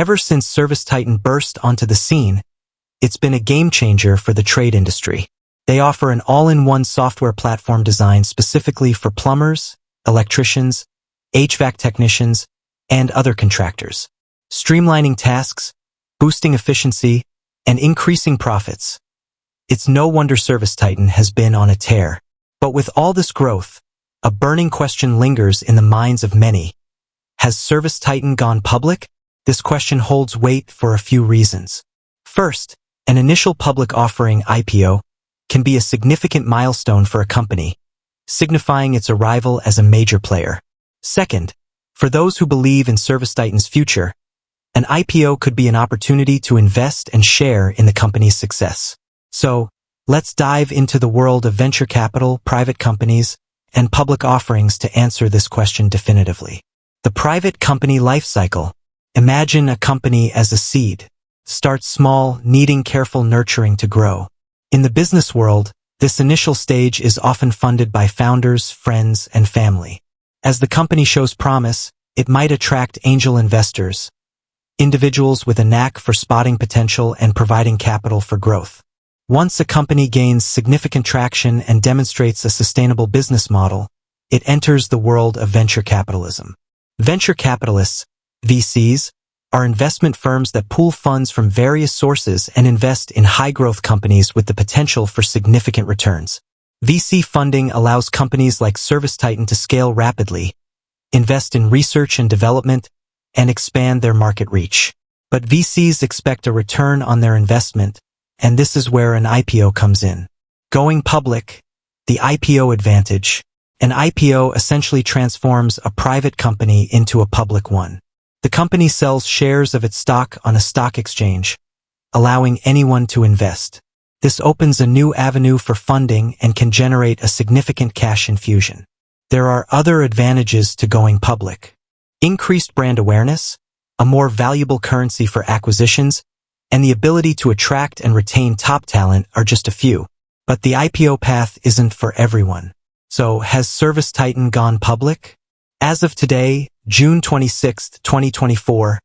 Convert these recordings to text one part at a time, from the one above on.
Ever since ServiceTitan burst onto the scene, it's been a game-changer for the trade industry. They offer an all-in-one software platform designed specifically for plumbers, electricians, HVAC technicians, and other contractors, streamlining tasks, boosting efficiency, and increasing profits. It's no wonder ServiceTitan has been on a tear. But with all this growth, a burning question lingers in the minds of many. Has ServiceTitan gone public? This question holds weight for a few reasons. First, an initial public offering (IPO) can be a significant milestone for a company, signifying its arrival as a major player. Second, for those who believe in ServiceTitan's future, an IPO could be an opportunity to invest and share in the company's success. So, let's dive into the world of venture capital, private companies, and public offerings to answer this question definitively. The private company life cycle. Imagine a company as a seed. Start small, needing careful nurturing to grow. In the business world, this initial stage is often funded by founders, friends, and family. As the company shows promise, it might attract angel investors, individuals with a knack for spotting potential and providing capital for growth. Once a company gains significant traction and demonstrates a sustainable business model, it enters the world of venture capitalism. Venture capitalists, VCs, are investment firms that pool funds from various sources and invest in high-growth companies with the potential for significant returns. VC funding allows companies like ServiceTitan to scale rapidly, invest in research and development, and expand their market reach. But VCs expect a return on their investment, and this is where an IPO comes in. Going public, the IPO advantage. An IPO essentially transforms a private company into a public one. The company sells shares of its stock on a stock exchange, allowing anyone to invest. This opens a new avenue for funding and can generate a significant cash infusion. There are other advantages to going public. Increased brand awareness, a more valuable currency for acquisitions, and the ability to attract and retain top talent are just a few. But the IPO path isn't for everyone. So, has ServiceTitan gone public? As of today, June 26, 2024,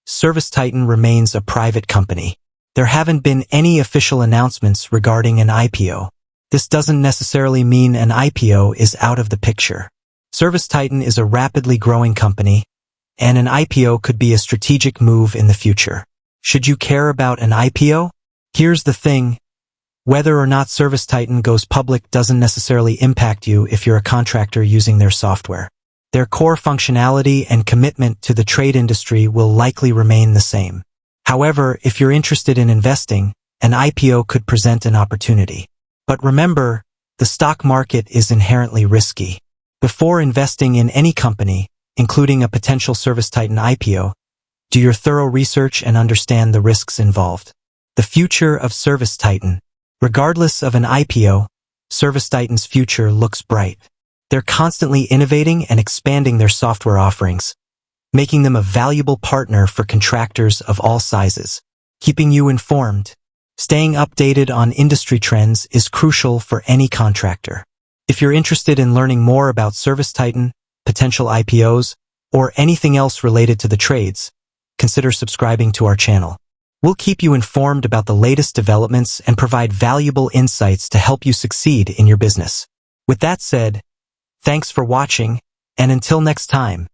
ServiceTitan remains a private company. There haven't been any official announcements regarding an IPO. This doesn't necessarily mean an IPO is out of the picture. ServiceTitan is a rapidly growing company, and an IPO could be a strategic move in the future. Should you care about an IPO? Here's the thing. Whether or not ServiceTitan goes public doesn't necessarily impact you if you're a contractor using their software. Their core functionality and commitment to the trade industry will likely remain the same. However, if you're interested in investing, an IPO could present an opportunity. But remember, the stock market is inherently risky. Before investing in any company, including a potential ServiceTitan IPO, do your thorough research and understand the risks involved. The future of ServiceTitan. Regardless of an IPO, ServiceTitan's future looks bright. They're constantly innovating and expanding their software offerings, making them a valuable partner for contractors of all sizes. Keeping you informed, staying updated on industry trends is crucial for any contractor. If you're interested in learning more about ServiceTitan, potential IPOs, or anything else related to the trades, consider subscribing to our channel. We'll keep you informed about the latest developments and provide valuable insights to help you succeed in your business. With that said, thanks for watching, and until next time.